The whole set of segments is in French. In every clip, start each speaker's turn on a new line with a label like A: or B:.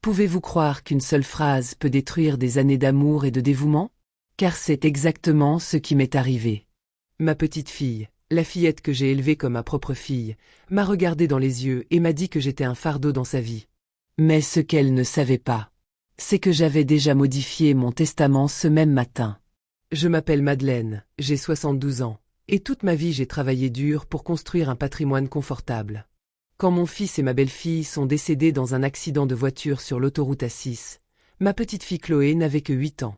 A: Pouvez-vous croire qu'une seule phrase peut détruire des années d'amour et de dévouement? Car c'est exactement ce qui m'est arrivé. Ma petite fille, la fillette que j'ai élevée comme ma propre fille, m'a regardé dans les yeux et m'a dit que j'étais un fardeau dans sa vie. Mais ce qu'elle ne savait pas, c'est que j'avais déjà modifié mon testament ce même matin. Je m'appelle Madeleine, j'ai 72 ans, et toute ma vie j'ai travaillé dur pour construire un patrimoine confortable. Quand mon fils et ma belle-fille sont décédés dans un accident de voiture sur l'autoroute A6, ma petite fille Chloé n'avait que 8 ans.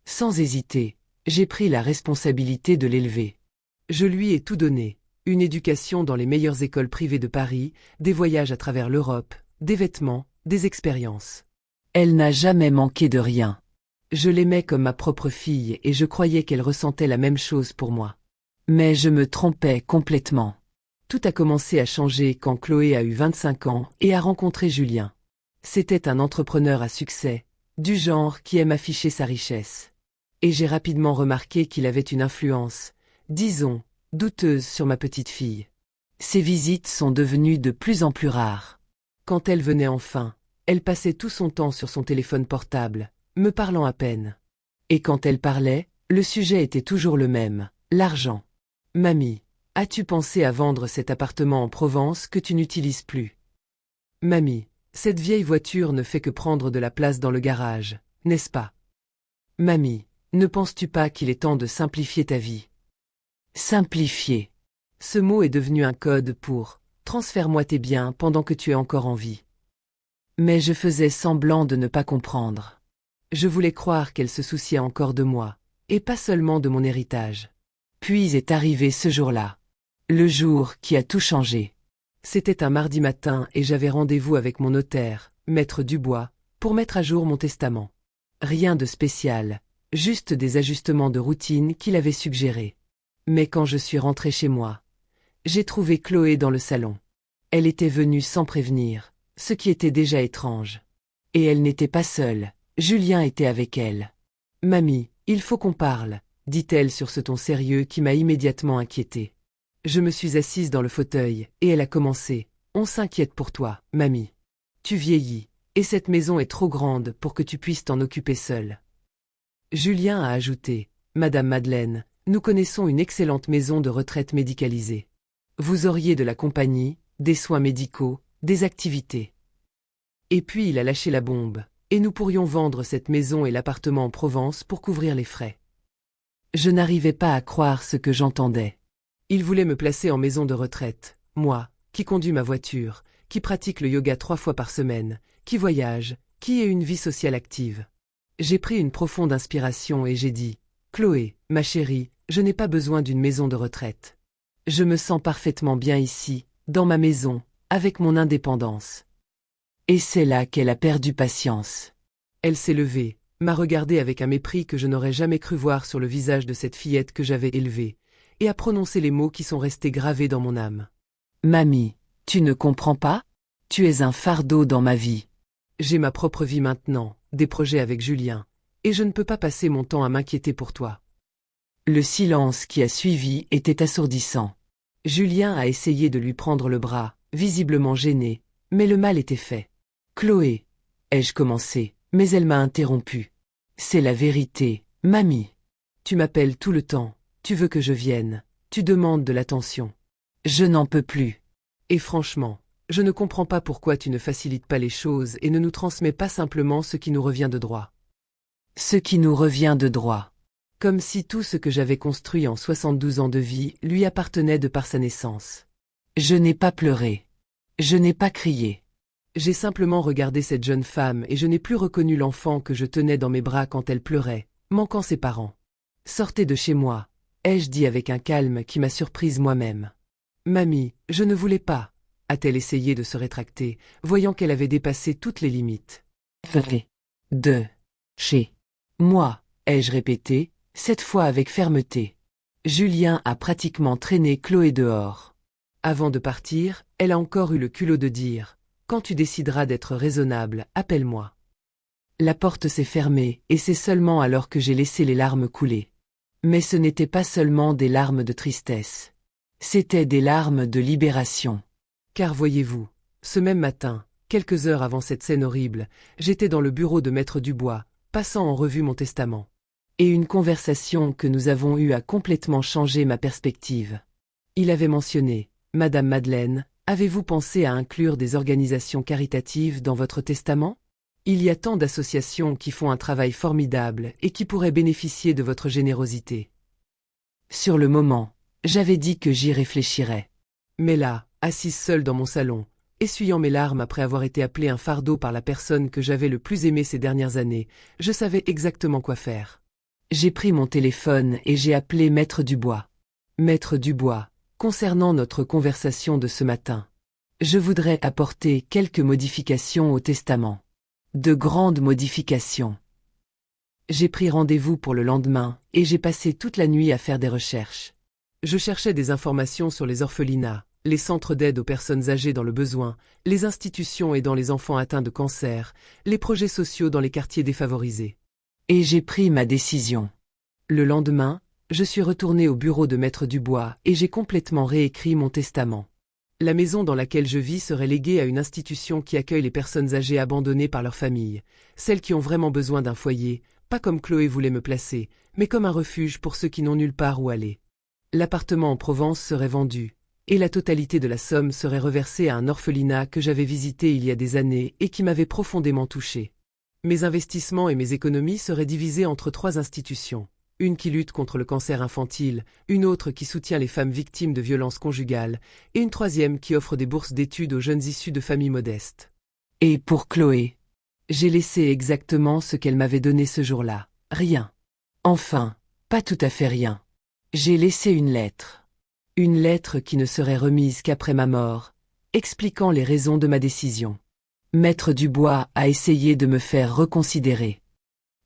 A: Sans hésiter, j'ai pris la responsabilité de l'élever. Je lui ai tout donné, une éducation dans les meilleures écoles privées de Paris, des voyages à travers l'Europe, des vêtements, des expériences. Elle n'a jamais manqué de rien. Je l'aimais comme ma propre fille et je croyais qu'elle ressentait la même chose pour moi. Mais je me trompais complètement. Tout a commencé à changer quand Chloé a eu 25 ans et a rencontré Julien. C'était un entrepreneur à succès, du genre qui aime afficher sa richesse. Et j'ai rapidement remarqué qu'il avait une influence, disons, douteuse sur ma petite fille. Ses visites sont devenues de plus en plus rares. Quand elle venait enfin, elle passait tout son temps sur son téléphone portable, me parlant à peine. Et quand elle parlait, le sujet était toujours le même, l'argent. « Mamie, as-tu pensé à vendre cet appartement en Provence que tu n'utilises plus? Mamie, cette vieille voiture ne fait que prendre de la place dans le garage, n'est-ce pas? Mamie, ne penses-tu pas qu'il est temps de simplifier ta vie? » Simplifier. Ce mot est devenu un code pour « transfère-moi tes biens pendant que tu es encore en vie ». Mais je faisais semblant de ne pas comprendre. Je voulais croire qu'elle se souciait encore de moi, et pas seulement de mon héritage. Puis est arrivé ce jour-là. Le jour qui a tout changé. C'était un mardi matin et j'avais rendez-vous avec mon notaire, maître Dubois, pour mettre à jour mon testament. Rien de spécial, juste des ajustements de routine qu'il avait suggérés. Mais quand je suis rentrée chez moi, j'ai trouvé Chloé dans le salon. Elle était venue sans prévenir, ce qui était déjà étrange. Et elle n'était pas seule, Julien était avec elle. « Mamie, il faut qu'on parle », dit-elle sur ce ton sérieux qui m'a immédiatement inquiétée. Je me suis assise dans le fauteuil, et elle a commencé. « On s'inquiète pour toi, mamie. Tu vieillis, et cette maison est trop grande pour que tu puisses t'en occuper seule. » Julien a ajouté. « Madame Madeleine, nous connaissons une excellente maison de retraite médicalisée. Vous auriez de la compagnie, des soins médicaux, des activités. » Et puis il a lâché la bombe, et nous pourrions vendre cette maison et l'appartement en Provence pour couvrir les frais. Je n'arrivais pas à croire ce que j'entendais. Il voulait me placer en maison de retraite, moi, qui conduis ma voiture, qui pratique le yoga 3 fois par semaine, qui voyage, qui ai une vie sociale active. J'ai pris une profonde inspiration et j'ai dit « Chloé, ma chérie, je n'ai pas besoin d'une maison de retraite. Je me sens parfaitement bien ici, dans ma maison, avec mon indépendance. » Et c'est là qu'elle a perdu patience. Elle s'est levée, m'a regardé avec un mépris que je n'aurais jamais cru voir sur le visage de cette fillette que j'avais élevée, et a prononcé les mots qui sont restés gravés dans mon âme. « Mamie, tu ne comprends pas? Tu es un fardeau dans ma vie. J'ai ma propre vie maintenant, des projets avec Julien, et je ne peux pas passer mon temps à m'inquiéter pour toi. » Le silence qui a suivi était assourdissant. Julien a essayé de lui prendre le bras, visiblement gêné, mais le mal était fait. « Chloé, ai-je commencé, mais elle m'a interrompu. C'est la vérité, mamie. Tu m'appelles tout le temps, tu veux que je vienne, tu demandes de l'attention. Je n'en peux plus. Et franchement, je ne comprends pas pourquoi tu ne facilites pas les choses et ne nous transmets pas simplement ce qui nous revient de droit. » Ce qui nous revient de droit. Comme si tout ce que j'avais construit en 72 ans de vie lui appartenait de par sa naissance. Je n'ai pas pleuré. Je n'ai pas crié. J'ai simplement regardé cette jeune femme et je n'ai plus reconnu l'enfant que je tenais dans mes bras quand elle pleurait, manquant ses parents. « Sortez de chez moi », ai-je dit avec un calme qui m'a surprise moi-même. « Mamie, je ne voulais pas », a-t-elle essayé de se rétracter, voyant qu'elle avait dépassé toutes les limites. « De chez moi », ai-je répété, cette fois avec fermeté. Julien a pratiquement traîné Chloé dehors. Avant de partir, elle a encore eu le culot de dire « Quand tu décideras d'être raisonnable, appelle-moi. » La porte s'est fermée et c'est seulement alors que j'ai laissé les larmes couler. Mais ce n'était pas seulement des larmes de tristesse. C'étaient des larmes de libération. Car voyez-vous, ce même matin, Quelques heures avant cette scène horrible, j'étais dans le bureau de Maître Dubois, passant en revue mon testament. Et une conversation que nous avons eue a complètement changé ma perspective. Il avait mentionné, « Madame Madeleine, avez-vous pensé à inclure des organisations caritatives dans votre testament ? Il y a tant d'associations qui font un travail formidable et qui pourraient bénéficier de votre générosité. » Sur le moment, j'avais dit que j'y réfléchirais. Mais là, assise seule dans mon salon, essuyant mes larmes après avoir été appelée un fardeau par la personne que j'avais le plus aimée ces dernières années, je savais exactement quoi faire. J'ai pris mon téléphone et j'ai appelé Maître Dubois. Maître Dubois, concernant notre conversation de ce matin, je voudrais apporter quelques modifications au testament. De grandes modifications. J'ai pris rendez-vous pour le lendemain et j'ai passé toute la nuit à faire des recherches. Je cherchais des informations sur les orphelinats, les centres d'aide aux personnes âgées dans le besoin, les institutions aidant les enfants atteints de cancer, les projets sociaux dans les quartiers défavorisés. Et j'ai pris ma décision. Le lendemain, je suis retourné au bureau de Maître Dubois et j'ai complètement réécrit mon testament. La maison dans laquelle je vis serait léguée à une institution qui accueille les personnes âgées abandonnées par leur famille, celles qui ont vraiment besoin d'un foyer, pas comme Chloé voulait me placer, mais comme un refuge pour ceux qui n'ont nulle part où aller. L'appartement en Provence serait vendu, et la totalité de la somme serait reversée à un orphelinat que j'avais visité il y a des années et qui m'avait profondément touché. Mes investissements et mes économies seraient divisés entre 3 institutions. Une qui lutte contre le cancer infantile, une autre qui soutient les femmes victimes de violences conjugales, et une 3e qui offre des bourses d'études aux jeunes issus de familles modestes. Et pour Chloé, j'ai laissé exactement ce qu'elle m'avait donné ce jour-là, rien. Enfin, pas tout à fait rien. J'ai laissé une lettre. Une lettre qui ne serait remise qu'après ma mort, expliquant les raisons de ma décision. Maître Dubois a essayé de me faire reconsidérer.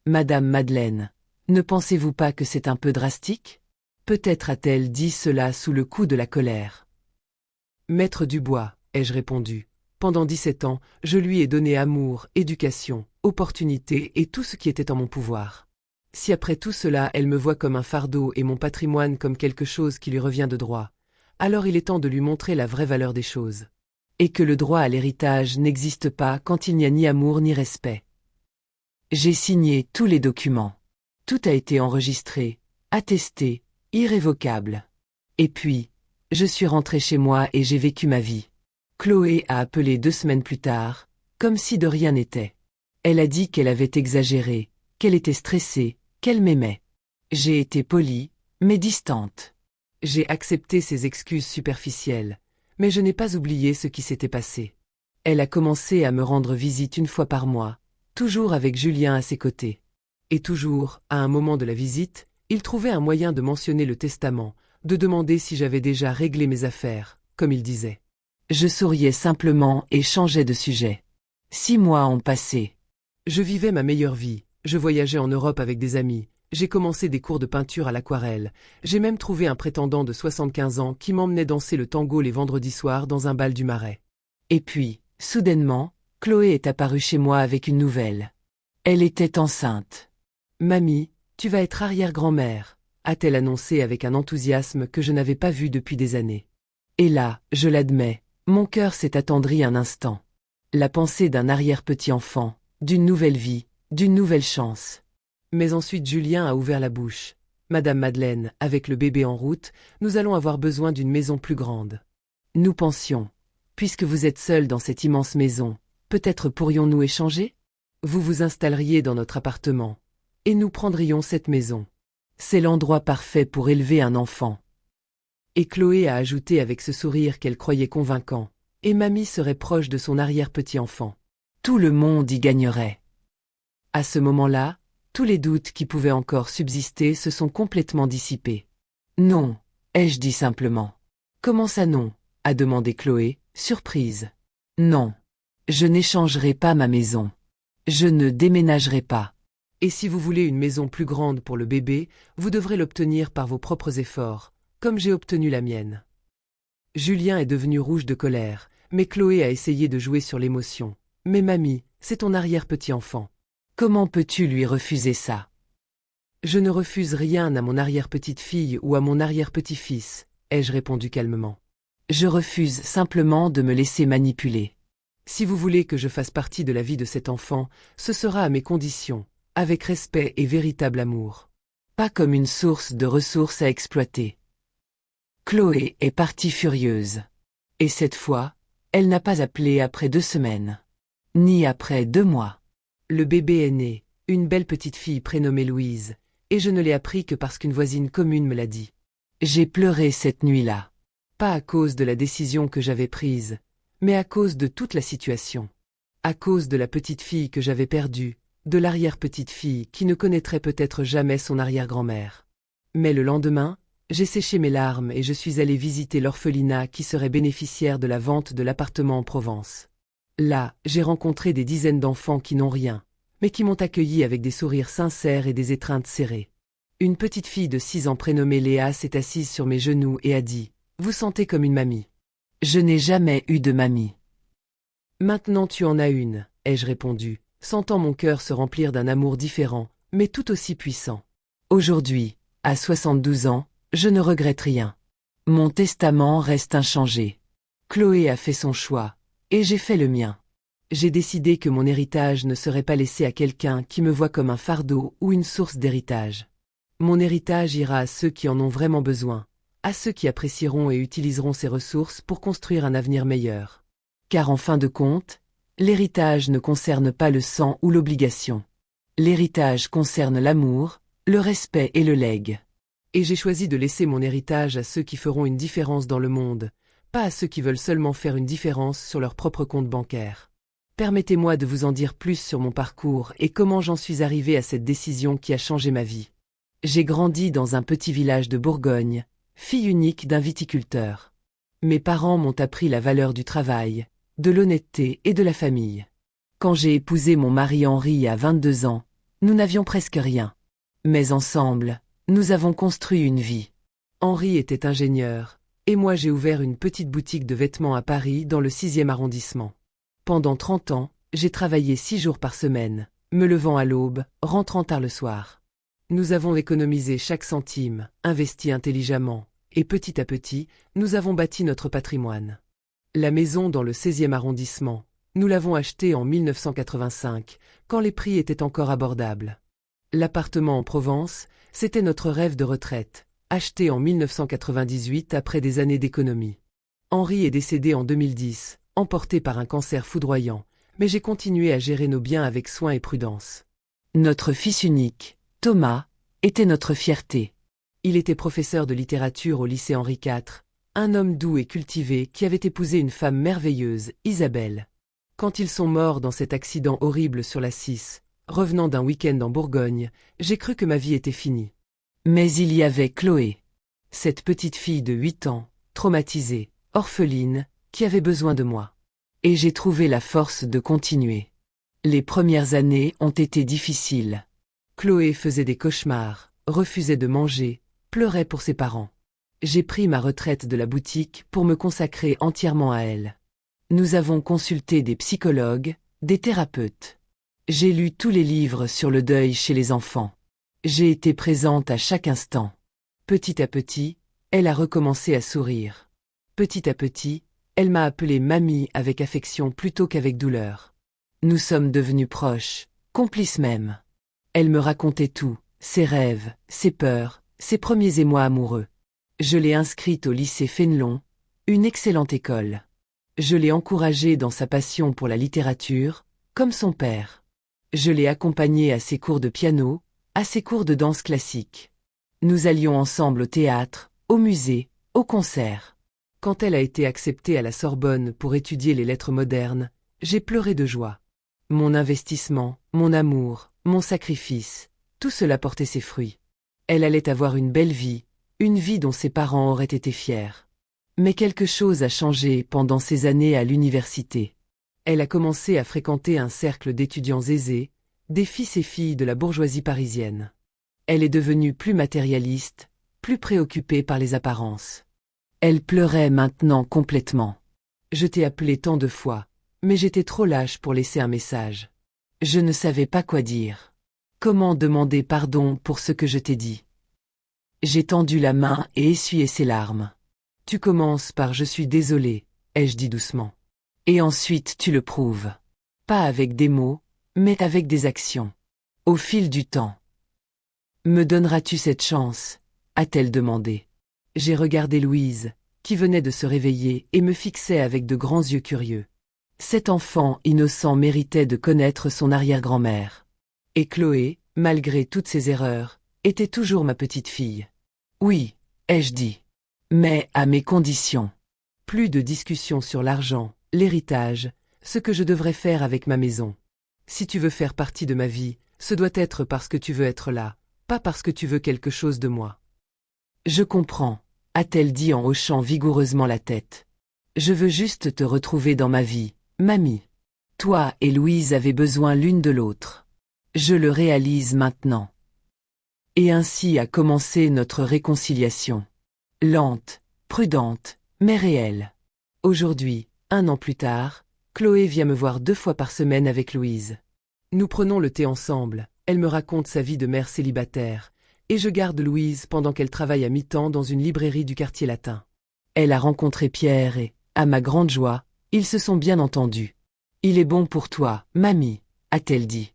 A: Madame Madeleine, ne pensez-vous pas que c'est un peu drastique ? Peut-être a-t-elle dit cela sous le coup de la colère. Maître Dubois, ai-je répondu, pendant 17 ans, je lui ai donné amour, éducation, opportunité et tout ce qui était en mon pouvoir. Si après tout cela elle me voit comme un fardeau et mon patrimoine comme quelque chose qui lui revient de droit, alors il est temps de lui montrer la vraie valeur des choses. Et que le droit à l'héritage n'existe pas quand il n'y a ni amour ni respect. J'ai signé tous les documents. Tout a été enregistré, attesté, irrévocable. Et puis, je suis rentré chez moi et j'ai vécu ma vie. Chloé a appelé 2 semaines plus tard, comme si de rien n'était. Elle a dit qu'elle avait exagéré, qu'elle était stressée, qu'elle m'aimait. J'ai été polie, mais distante. J'ai accepté ses excuses superficielles, mais je n'ai pas oublié ce qui s'était passé. Elle a commencé à me rendre visite 1 fois par mois, toujours avec Julien à ses côtés. Et toujours, à un moment de la visite, il trouvait un moyen de mentionner le testament, de demander si j'avais déjà réglé mes affaires, comme il disait. Je souriais simplement et changeais de sujet. 6 mois ont passé. Je vivais ma meilleure vie, je voyageais en Europe avec des amis, j'ai commencé des cours de peinture à l'aquarelle, j'ai même trouvé un prétendant de 75 ans qui m'emmenait danser le tango les vendredis soirs dans un bal du Marais. Et puis, soudainement, Chloé est apparue chez moi avec une nouvelle. Elle était enceinte. « Mamie, tu vas être arrière-grand-mère », a-t-elle annoncé avec un enthousiasme que je n'avais pas vu depuis des années. Et là, je l'admets, mon cœur s'est attendri un instant. La pensée d'un arrière-petit-enfant, d'une nouvelle vie, d'une nouvelle chance. Mais ensuite Julien a ouvert la bouche. « Madame Madeleine, avec le bébé en route, nous allons avoir besoin d'une maison plus grande. » Nous pensions, puisque vous êtes seule dans cette immense maison, peut-être pourrions-nous échanger ? Vous vous installeriez dans notre appartement. Et nous prendrions cette maison. C'est l'endroit parfait pour élever un enfant. Et Chloé a ajouté avec ce sourire qu'elle croyait convaincant, et mamie serait proche de son arrière-petit-enfant. Tout le monde y gagnerait. À ce moment-là, tous les doutes qui pouvaient encore subsister se sont complètement dissipés. Non, ai-je dit simplement. Comment ça non ? A demandé Chloé, surprise. Non. Je n'échangerai pas ma maison. Je ne déménagerai pas. Et si vous voulez une maison plus grande pour le bébé, vous devrez l'obtenir par vos propres efforts, comme j'ai obtenu la mienne. Julien est devenu rouge de colère, mais Chloé a essayé de jouer sur l'émotion. Mais mamie, c'est ton arrière-petit-enfant. Comment peux-tu lui refuser ça ? Je ne refuse rien à mon arrière-petite-fille ou à mon arrière-petit-fils, ai-je répondu calmement. Je refuse simplement de me laisser manipuler. Si vous voulez que je fasse partie de la vie de cet enfant, ce sera à mes conditions, avec respect et véritable amour. Pas comme une source de ressources à exploiter. Chloé est partie furieuse. Et cette fois, elle n'a pas appelé après 2 semaines. Ni après 2 mois. Le bébé est né, une belle petite fille prénommée Louise, et je ne l'ai appris que parce qu'une voisine commune me l'a dit. J'ai pleuré cette nuit-là. Pas à cause de la décision que j'avais prise, mais à cause de toute la situation. À cause de la petite fille que j'avais perdue, de l'arrière-petite-fille qui ne connaîtrait peut-être jamais son arrière-grand-mère. Mais le lendemain, j'ai séché mes larmes et je suis allé visiter l'orphelinat qui serait bénéficiaire de la vente de l'appartement en Provence. Là, j'ai rencontré des dizaines d'enfants qui n'ont rien, mais qui m'ont accueilli avec des sourires sincères et des étreintes serrées. Une petite fille de 6 ans prénommée Léa s'est assise sur mes genoux et a dit « Vous sentez comme une mamie ». Je n'ai jamais eu de mamie. Maintenant tu en as une, ai-je répondu, sentant mon cœur se remplir d'un amour différent, mais tout aussi puissant. Aujourd'hui, à 72 ans, je ne regrette rien. Mon testament reste inchangé. Chloé a fait son choix, et j'ai fait le mien. J'ai décidé que mon héritage ne serait pas laissé à quelqu'un qui me voit comme un fardeau ou une source d'héritage. Mon héritage ira à ceux qui en ont vraiment besoin, à ceux qui apprécieront et utiliseront ces ressources pour construire un avenir meilleur. Car en fin de compte, l'héritage ne concerne pas le sang ou l'obligation. L'héritage concerne l'amour, le respect et le legs. Et j'ai choisi de laisser mon héritage à ceux qui feront une différence dans le monde, pas à ceux qui veulent seulement faire une différence sur leur propre compte bancaire. Permettez-moi de vous en dire plus sur mon parcours et comment j'en suis arrivé à cette décision qui a changé ma vie. J'ai grandi dans un petit village de Bourgogne, fille unique d'un viticulteur. Mes parents m'ont appris la valeur du travail, de l'honnêteté et de la famille. Quand j'ai épousé mon mari Henri à 22 ans, nous n'avions presque rien. Mais ensemble, nous avons construit une vie. Henri était ingénieur, et moi j'ai ouvert une petite boutique de vêtements à Paris dans le 6e arrondissement. Pendant 30 ans, j'ai travaillé 6 jours par semaine, me levant à l'aube, rentrant tard le soir. Nous avons économisé chaque centime, investi intelligemment, et petit à petit, nous avons bâti notre patrimoine. La maison dans le 16e arrondissement, nous l'avons achetée en 1985, quand les prix étaient encore abordables. L'appartement en Provence, c'était notre rêve de retraite, acheté en 1998 après des années d'économie. Henri est décédé en 2010, emporté par un cancer foudroyant, mais j'ai continué à gérer nos biens avec soin et prudence. Notre fils unique, Thomas, était notre fierté. Il était professeur de littérature au lycée Henri IV, un homme doux et cultivé qui avait épousé une femme merveilleuse, Isabelle. Quand ils sont morts dans cet accident horrible sur la 6, revenant d'un week-end en Bourgogne, j'ai cru que ma vie était finie. Mais il y avait Chloé, cette petite fille de 8 ans, traumatisée, orpheline, qui avait besoin de moi. Et j'ai trouvé la force de continuer. Les premières années ont été difficiles. Chloé faisait des cauchemars, refusait de manger, pleurait pour ses parents. J'ai pris ma retraite de la boutique pour me consacrer entièrement à elle. Nous avons consulté des psychologues, des thérapeutes. J'ai lu tous les livres sur le deuil chez les enfants. J'ai été présente à chaque instant. Petit à petit, elle a recommencé à sourire. Petit à petit, elle m'a appelée mamie avec affection plutôt qu'avec douleur. Nous sommes devenus proches, complices même. Elle me racontait tout, ses rêves, ses peurs, ses premiers émois amoureux. Je l'ai inscrite au lycée Fénelon, une excellente école. Je l'ai encouragée dans sa passion pour la littérature, comme son père. Je l'ai accompagnée à ses cours de piano, à ses cours de danse classique. Nous allions ensemble au théâtre, au musée, au concert. Quand elle a été acceptée à la Sorbonne pour étudier les lettres modernes, j'ai pleuré de joie. Mon investissement, mon amour, mon sacrifice, tout cela portait ses fruits. Elle allait avoir une belle vie, une vie dont ses parents auraient été fiers. Mais quelque chose a changé pendant ces années à l'université. Elle a commencé à fréquenter un cercle d'étudiants aisés, des fils et filles de la bourgeoisie parisienne. Elle est devenue plus matérialiste, plus préoccupée par les apparences. Elle pleurait maintenant complètement. Je t'ai appelé tant de fois, mais j'étais trop lâche pour laisser un message. Je ne savais pas quoi dire. Comment demander pardon pour ce que je t'ai dit? J'ai tendu la main et essuyé ses larmes. Tu commences par « je suis désolée », ai-je dit doucement. Et ensuite tu le prouves. Pas avec des mots, mais avec des actions. Au fil du temps. Me donneras-tu cette chance? A-t-elle demandé. J'ai regardé Louise, qui venait de se réveiller et me fixait avec de grands yeux curieux. Cet enfant innocent méritait de connaître son arrière-grand-mère. Et Chloé, malgré toutes ses erreurs, était toujours ma petite fille. Oui, ai-je dit. Mais à mes conditions. Plus de discussions sur l'argent, l'héritage, ce que je devrais faire avec ma maison. Si tu veux faire partie de ma vie, ce doit être parce que tu veux être là, pas parce que tu veux quelque chose de moi. Je comprends, a-t-elle dit en hochant vigoureusement la tête. Je veux juste te retrouver dans ma vie, mamie. Toi et Louise avez besoin l'une de l'autre. Je le réalise maintenant. Et ainsi a commencé notre réconciliation. Lente, prudente, mais réelle. Aujourd'hui, 1 an plus tard, Chloé vient me voir 2 fois par semaine avec Louise. Nous prenons le thé ensemble, elle me raconte sa vie de mère célibataire, et je garde Louise pendant qu'elle travaille à mi-temps dans une librairie du quartier latin. Elle a rencontré Pierre et, à ma grande joie, ils se sont bien entendus. Il est bon pour toi, mamie, a-t-elle dit.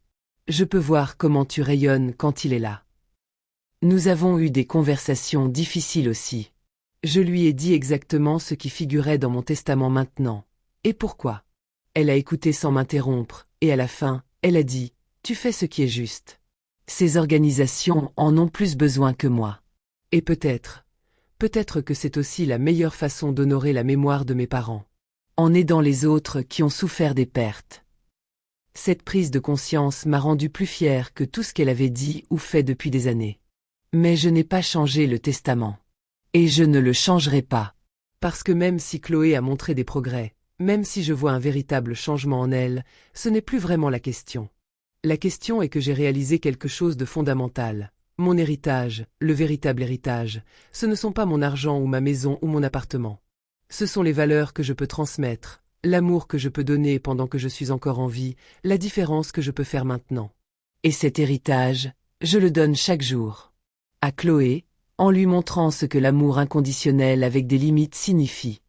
A: Je peux voir comment tu rayonnes quand il est là. Nous avons eu des conversations difficiles aussi. Je lui ai dit exactement ce qui figurait dans mon testament maintenant. Et pourquoi? Elle a écouté sans m'interrompre, et à la fin, elle a dit, « Tu fais ce qui est juste. » Ces organisations en ont plus besoin que moi. Et peut-être que c'est aussi la meilleure façon d'honorer la mémoire de mes parents. En aidant les autres qui ont souffert des pertes. Cette prise de conscience m'a rendue plus fière que tout ce qu'elle avait dit ou fait depuis des années. Mais je n'ai pas changé le testament. Et je ne le changerai pas. Parce que même si Chloé a montré des progrès, même si je vois un véritable changement en elle, ce n'est plus vraiment la question. La question est que j'ai réalisé quelque chose de fondamental. Mon héritage, le véritable héritage, ce ne sont pas mon argent ou ma maison ou mon appartement. Ce sont les valeurs que je peux transmettre, l'amour que je peux donner pendant que je suis encore en vie, la différence que je peux faire maintenant. Et cet héritage, je le donne chaque jour. À Chloé, en lui montrant ce que l'amour inconditionnel avec des limites signifie.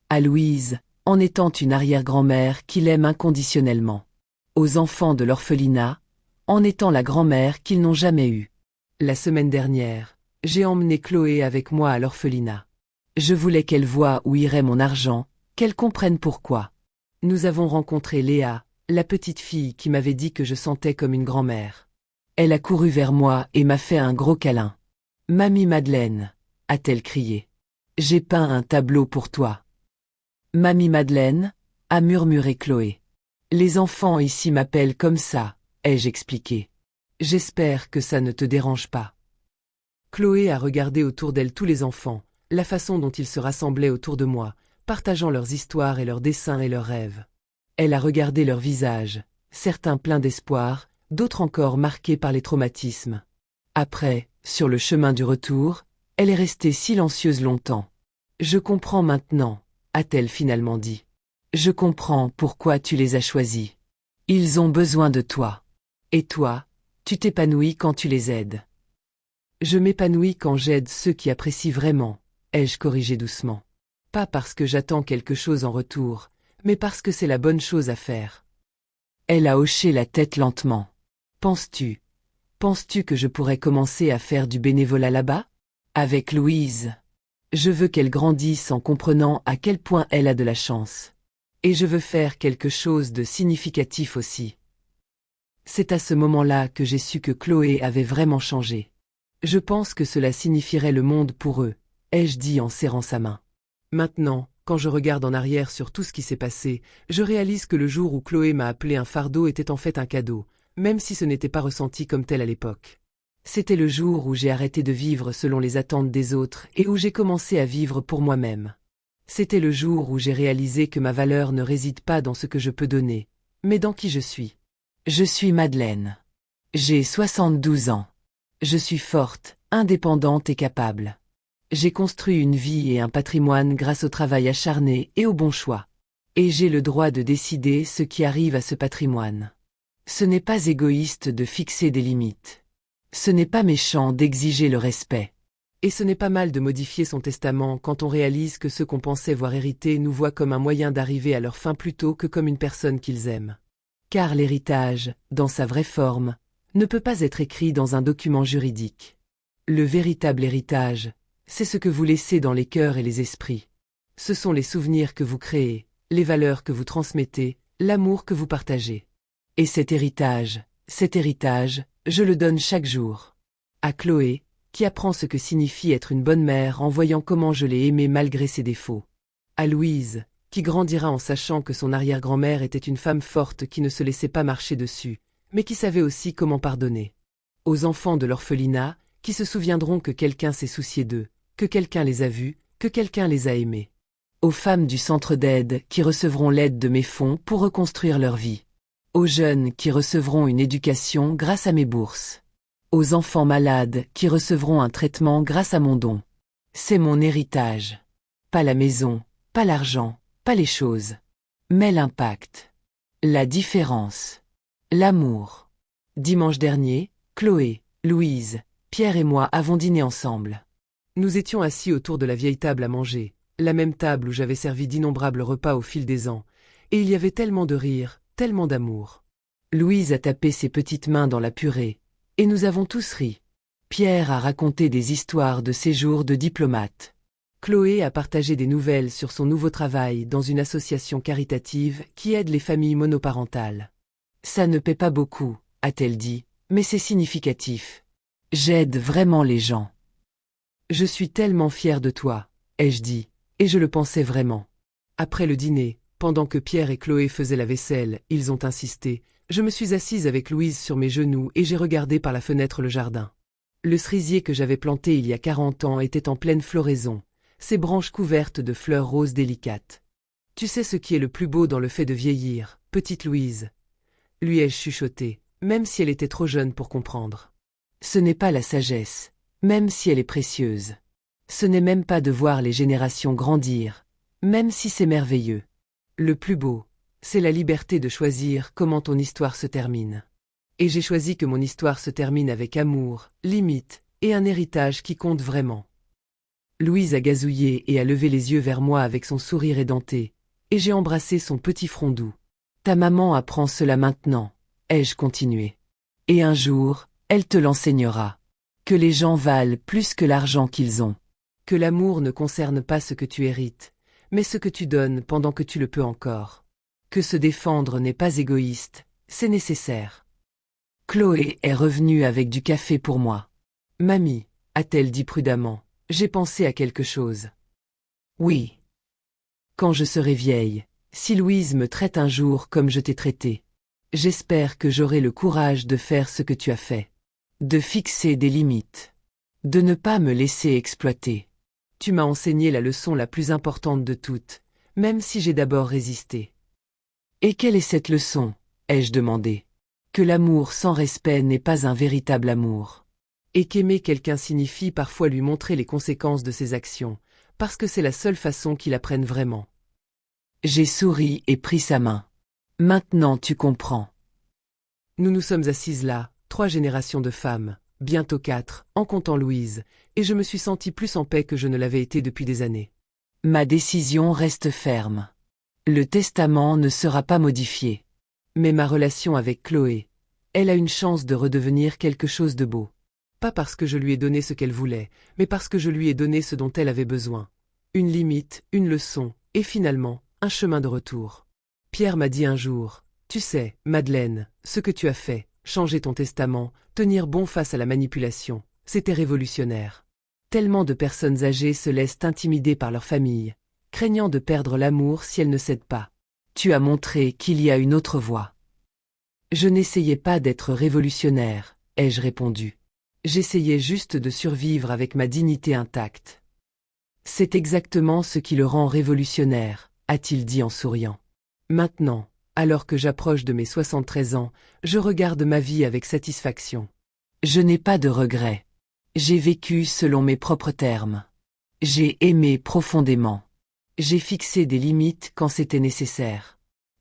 A: À Louise, en étant une arrière-grand-mère qui l'aime inconditionnellement. Aux enfants de l'orphelinat, en étant la grand-mère qu'ils n'ont jamais eue. La semaine dernière, j'ai emmené Chloé avec moi à l'orphelinat. Je voulais qu'elle voie où irait mon argent, qu'elle comprenne pourquoi. Nous avons rencontré Léa, la petite fille qui m'avait dit que je sentais comme une grand-mère. Elle a couru vers moi et m'a fait un gros câlin. « Mamie Madeleine » a-t-elle crié. « J'ai peint un tableau pour toi. »« Mamie Madeleine » a murmuré Chloé. « Les enfants ici m'appellent comme ça » ai-je expliqué. « J'espère que ça ne te dérange pas. » Chloé a regardé autour d'elle tous les enfants, la façon dont ils se rassemblaient autour de moi, partageant leurs histoires et leurs dessins et leurs rêves. Elle a regardé leurs visages, certains pleins d'espoir, d'autres encore marqués par les traumatismes. Après, sur le chemin du retour, elle est restée silencieuse longtemps. « Je comprends maintenant » a-t-elle finalement dit. « Je comprends pourquoi tu les as choisis. Ils ont besoin de toi. Et toi, tu t'épanouis quand tu les aides. » Je m'épanouis quand j'aide ceux qui apprécient vraiment, ai-je corrigé doucement. Pas parce que j'attends quelque chose en retour, mais parce que c'est la bonne chose à faire. Elle a hoché la tête lentement. Penses-tu que je pourrais commencer à faire du bénévolat là-bas? Avec Louise. Je veux qu'elle grandisse en comprenant à quel point elle a de la chance. Et je veux faire quelque chose de significatif aussi. C'est à ce moment-là que j'ai su que Chloé avait vraiment changé. Je pense que cela signifierait le monde pour eux, ai-je dit en serrant sa main. Maintenant, quand je regarde en arrière sur tout ce qui s'est passé, je réalise que le jour où Chloé m'a appelé un fardeau était en fait un cadeau, même si ce n'était pas ressenti comme tel à l'époque. C'était le jour où j'ai arrêté de vivre selon les attentes des autres et où j'ai commencé à vivre pour moi-même. C'était le jour où j'ai réalisé que ma valeur ne réside pas dans ce que je peux donner, mais dans qui je suis. Je suis Madeleine. J'ai 72 ans. Je suis forte, indépendante et capable. J'ai construit une vie et un patrimoine grâce au travail acharné et au bon choix. Et j'ai le droit de décider ce qui arrive à ce patrimoine. Ce n'est pas égoïste de fixer des limites. Ce n'est pas méchant d'exiger le respect. Et ce n'est pas mal de modifier son testament quand on réalise que ceux qu'on pensait voir hériter nous voient comme un moyen d'arriver à leur fin plutôt que comme une personne qu'ils aiment. Car l'héritage, dans sa vraie forme, ne peut pas être écrit dans un document juridique. Le véritable héritage, c'est ce que vous laissez dans les cœurs et les esprits. Ce sont les souvenirs que vous créez, les valeurs que vous transmettez, l'amour que vous partagez. Et cet héritage, je le donne chaque jour. À Chloé, qui apprend ce que signifie être une bonne mère en voyant comment je l'ai aimée malgré ses défauts. À Louise, qui grandira en sachant que son arrière-grand-mère était une femme forte qui ne se laissait pas marcher dessus, mais qui savait aussi comment pardonner. Aux enfants de l'orphelinat, qui se souviendront que quelqu'un s'est soucié d'eux, que quelqu'un les a vus, que quelqu'un les a aimés. Aux femmes du centre d'aide qui recevront l'aide de mes fonds pour reconstruire leur vie. Aux jeunes qui recevront une éducation grâce à mes bourses. Aux enfants malades qui recevront un traitement grâce à mon don. C'est mon héritage. Pas la maison, pas l'argent, pas les choses. Mais l'impact. La différence. L'amour. Dimanche dernier, Chloé, Louise, Pierre et moi avons dîné ensemble. Nous étions assis autour de la vieille table à manger, la même table où j'avais servi d'innombrables repas au fil des ans, et il y avait tellement de rire, tellement d'amour. Louise a tapé ses petites mains dans la purée, et nous avons tous ri. Pierre a raconté des histoires de séjours de diplomate. Chloé a partagé des nouvelles sur son nouveau travail dans une association caritative qui aide les familles monoparentales. Ça ne paie pas beaucoup, a-t-elle dit, mais c'est significatif. J'aide vraiment les gens. Je suis tellement fière de toi, ai-je dit, et je le pensais vraiment. Après le dîner, pendant que Pierre et Chloé faisaient la vaisselle, ils ont insisté, je me suis assise avec Louise sur mes genoux et j'ai regardé par la fenêtre le jardin. Le cerisier que j'avais planté il y a 40 ans était en pleine floraison, ses branches couvertes de fleurs roses délicates. Tu sais ce qui est le plus beau dans le fait de vieillir, petite Louise, lui ai-je chuchoté, même si elle était trop jeune pour comprendre. Ce n'est pas la sagesse, même si elle est précieuse. Ce n'est même pas de voir les générations grandir, même si c'est merveilleux. Le plus beau, c'est la liberté de choisir comment ton histoire se termine. Et j'ai choisi que mon histoire se termine avec amour, limite, et un héritage qui compte vraiment. Louise a gazouillé et a levé les yeux vers moi avec son sourire édenté, et j'ai embrassé son petit front doux. Ta maman apprend cela maintenant, ai-je continué. Et un jour, elle te l'enseignera. Que les gens valent plus que l'argent qu'ils ont. Que l'amour ne concerne pas ce que tu hérites, mais ce que tu donnes pendant que tu le peux encore. Que se défendre n'est pas égoïste, c'est nécessaire. Chloé est revenue avec du café pour moi. Mamie, a-t-elle dit prudemment, j'ai pensé à quelque chose. Oui. Quand je serai vieille, si Louise me traite un jour comme je t'ai traité, j'espère que j'aurai le courage de faire ce que tu as fait. De fixer des limites. De ne pas me laisser exploiter. Tu m'as enseigné la leçon la plus importante de toutes, même si j'ai d'abord résisté. Et quelle est cette leçon, ai-je demandé. Que l'amour sans respect n'est pas un véritable amour. Et qu'aimer quelqu'un signifie parfois lui montrer les conséquences de ses actions, parce que c'est la seule façon qu'il apprenne vraiment. J'ai souri et pris sa main. Maintenant tu comprends. Nous nous sommes assises là, 3 générations de femmes, bientôt 4, en comptant Louise, et je me suis sentie plus en paix que je ne l'avais été depuis des années. Ma décision reste ferme. Le testament ne sera pas modifié. Mais ma relation avec Chloé, elle a une chance de redevenir quelque chose de beau. Pas parce que je lui ai donné ce qu'elle voulait, mais parce que je lui ai donné ce dont elle avait besoin. Une limite, une leçon, et finalement, un chemin de retour. Pierre m'a dit un jour, tu sais, Madeleine, ce que tu as fait, changer ton testament, tenir bon face à la manipulation, c'était révolutionnaire. Tellement de personnes âgées se laissent intimider par leur famille, craignant de perdre l'amour si elles ne cèdent pas. Tu as montré qu'il y a une autre voie. Je n'essayais pas d'être révolutionnaire, ai-je répondu. J'essayais juste de survivre avec ma dignité intacte. C'est exactement ce qui le rend révolutionnaire, a-t-il dit en souriant. Maintenant, alors que j'approche de mes 73 ans, je regarde ma vie avec satisfaction. Je n'ai pas de regrets. J'ai vécu selon mes propres termes. J'ai aimé profondément. J'ai fixé des limites quand c'était nécessaire.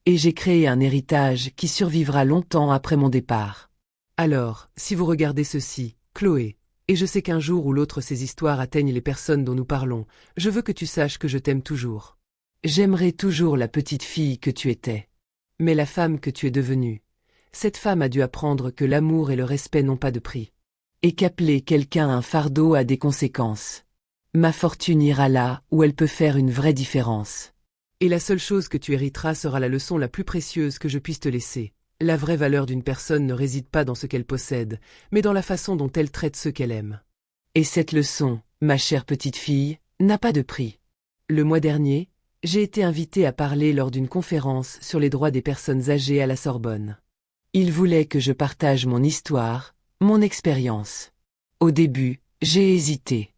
A: Et j'ai créé un héritage qui survivra longtemps après mon départ. Alors, si vous regardez ceci, Chloé, Et je sais qu'un jour ou l'autre ces histoires atteignent les personnes dont nous parlons, je veux que tu saches que je t'aime toujours. J'aimerai toujours la petite fille que tu étais. Mais la femme que tu es devenue, cette femme a dû apprendre que l'amour et le respect n'ont pas de prix. Et qu'appeler quelqu'un un fardeau a des conséquences. Ma fortune ira là où elle peut faire une vraie différence. Et la seule chose que tu hériteras sera la leçon la plus précieuse que je puisse te laisser. La vraie valeur d'une personne ne réside pas dans ce qu'elle possède, mais dans la façon dont elle traite ceux qu'elle aime. Et cette leçon, ma chère petite fille, n'a pas de prix. Le mois dernier, j'ai été invitée à parler lors d'une conférence sur les droits des personnes âgées à la Sorbonne. Ils voulaient que je partage mon histoire, mon expérience. Au début, j'ai hésité.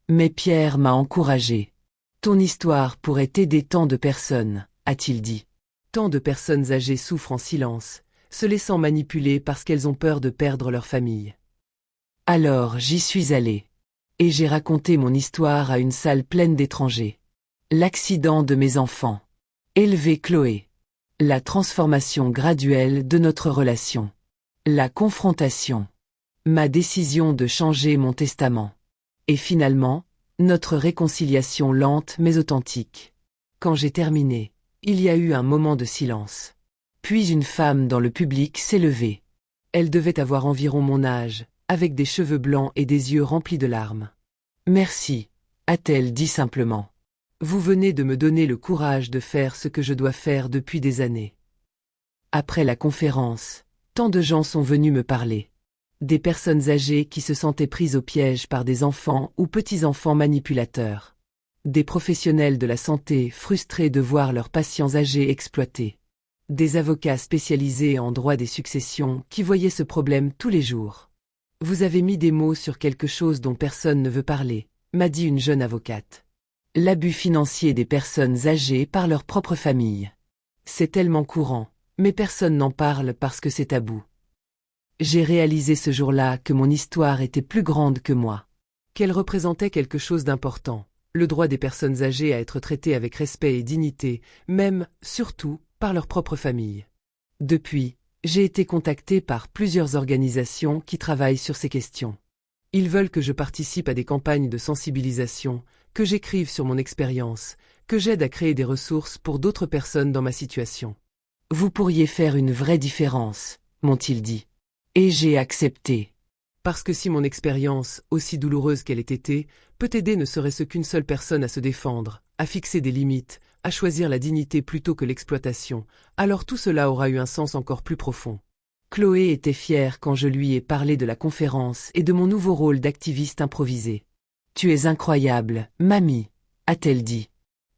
A: Mais Pierre m'a encouragé. Ton histoire pourrait aider tant de personnes, a-t-il dit. Tant de personnes âgées souffrent en silence, se laissant manipuler parce qu'elles ont peur de perdre leur famille. Alors j'y suis allée. Et j'ai raconté mon histoire à une salle pleine d'étrangers. L'accident de mes enfants. Élever Chloé. La transformation graduelle de notre relation. La confrontation. Ma décision de changer mon testament. Et finalement, notre réconciliation lente mais authentique. Quand j'ai terminé, il y a eu un moment de silence. Puis une femme dans le public s'est levée. Elle devait avoir environ mon âge, avec des cheveux blancs et des yeux remplis de larmes. « Merci », a-t-elle dit simplement. « Vous venez de me donner le courage de faire ce que je dois faire depuis des années. » Après la conférence, tant de gens sont venus me parler. Des personnes âgées qui se sentaient prises au piège par des enfants ou petits-enfants manipulateurs. Des professionnels de la santé frustrés de voir leurs patients âgés exploités. Des avocats spécialisés en droit des successions qui voyaient ce problème tous les jours. Vous avez mis des mots sur quelque chose dont personne ne veut parler, m'a dit une jeune avocate. L'abus financier des personnes âgées par leur propre famille. C'est tellement courant, mais personne n'en parle parce que c'est tabou. J'ai réalisé ce jour-là que mon histoire était plus grande que moi. Qu'elle représentait quelque chose d'important, le droit des personnes âgées à être traitées avec respect et dignité, même, surtout, par leur propre famille. Depuis, j'ai été contactée par plusieurs organisations qui travaillent sur ces questions. Ils veulent que je participe à des campagnes de sensibilisation, que j'écrive sur mon expérience, que j'aide à créer des ressources pour d'autres personnes dans ma situation. Vous pourriez faire une vraie différence, m'ont-ils dit. Et j'ai accepté. Parce que si mon expérience, aussi douloureuse qu'elle ait été, peut aider ne serait-ce qu'une seule personne à se défendre, à fixer des limites, à choisir la dignité plutôt que l'exploitation, alors tout cela aura eu un sens encore plus profond. Chloé était fière quand je lui ai parlé de la conférence et de mon nouveau rôle d'activiste improvisé. « Tu es incroyable, mamie », a-t-elle dit.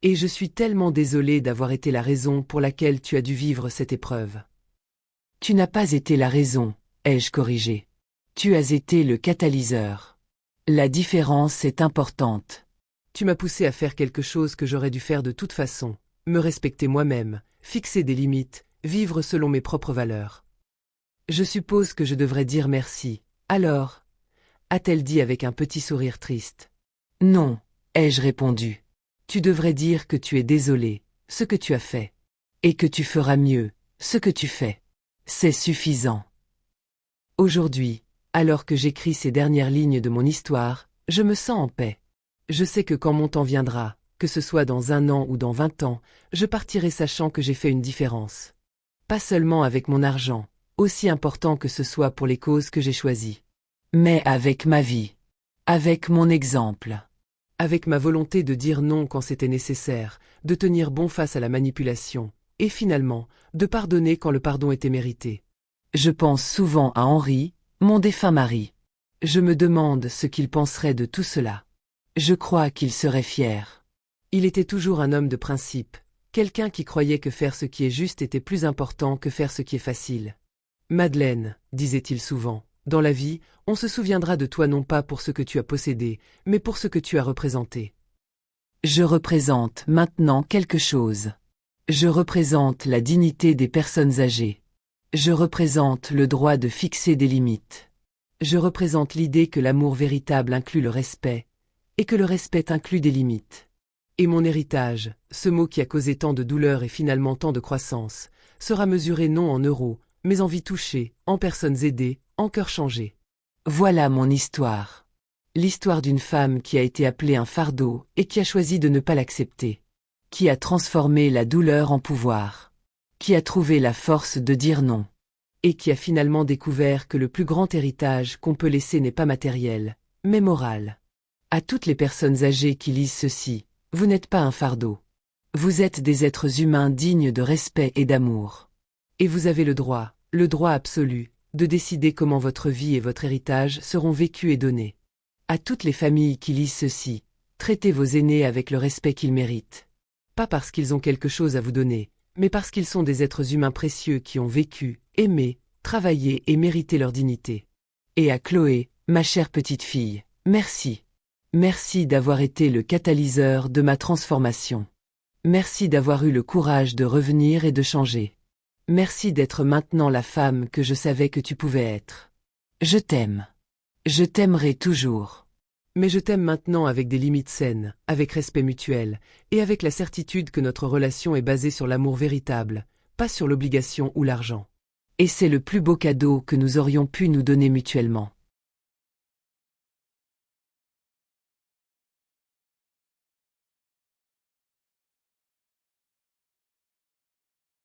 A: Et je suis tellement désolée d'avoir été la raison pour laquelle tu as dû vivre cette épreuve. Tu n'as pas été la raison, ai-je corrigé. Tu as été le catalyseur. La différence est importante. Tu m'as poussé à faire quelque chose que j'aurais dû faire de toute façon, me respecter moi-même, fixer des limites, vivre selon mes propres valeurs. Je suppose que je devrais dire merci. Alors, a-t-elle dit avec un petit sourire triste. Non, ai-je répondu. Tu devrais dire que tu es désolé, ce que tu as fait. Et que tu feras mieux, ce que tu fais. C'est suffisant. Aujourd'hui, alors que j'écris ces dernières lignes de mon histoire, je me sens en paix. Je sais que quand mon temps viendra, que ce soit dans 1 an ou dans 20 ans, je partirai sachant que j'ai fait une différence. Pas seulement avec mon argent, aussi important que ce soit pour les causes que j'ai choisies. Mais avec ma vie. Avec mon exemple. Avec ma volonté de dire non quand c'était nécessaire, de tenir bon face à la manipulation, et finalement, de pardonner quand le pardon était mérité. Je pense souvent à Henri, mon défunt mari. Je me demande ce qu'il penserait de tout cela. Je crois qu'il serait fier. Il était toujours un homme de principe, quelqu'un qui croyait que faire ce qui est juste était plus important que faire ce qui est facile. Madeleine, disait-il souvent, dans la vie, on se souviendra de toi non pas pour ce que tu as possédé, mais pour ce que tu as représenté. Je représente maintenant quelque chose. Je représente la dignité des personnes âgées. Je représente le droit de fixer des limites. Je représente l'idée que l'amour véritable inclut le respect, et que le respect inclut des limites. Et mon héritage, ce mot qui a causé tant de douleur et finalement tant de croissance, sera mesuré non en euros, mais en vies touchées, en personnes aidées, en cœurs changés. Voilà mon histoire. L'histoire d'une femme qui a été appelée un fardeau et qui a choisi de ne pas l'accepter. Qui a transformé la douleur en pouvoir. Qui a trouvé la force de dire non. Et qui a finalement découvert que le plus grand héritage qu'on peut laisser n'est pas matériel, mais moral. À toutes les personnes âgées qui lisent ceci, vous n'êtes pas un fardeau. Vous êtes des êtres humains dignes de respect et d'amour. Et vous avez le droit absolu, de décider comment votre vie et votre héritage seront vécus et donnés. À toutes les familles qui lisent ceci, traitez vos aînés avec le respect qu'ils méritent. Pas parce qu'ils ont quelque chose à vous donner, mais parce qu'ils sont des êtres humains précieux qui ont vécu, aimé, travaillé et mérité leur dignité. Et à Chloé, ma chère petite fille, merci. Merci d'avoir été le catalyseur de ma transformation. Merci d'avoir eu le courage de revenir et de changer. Merci d'être maintenant la femme que je savais que tu pouvais être. Je t'aime. Je t'aimerai toujours. Mais je t'aime maintenant avec des limites saines, avec respect mutuel, et avec la certitude que notre relation est basée sur l'amour véritable, pas sur l'obligation ou l'argent. Et c'est le plus beau cadeau que nous aurions pu nous donner mutuellement.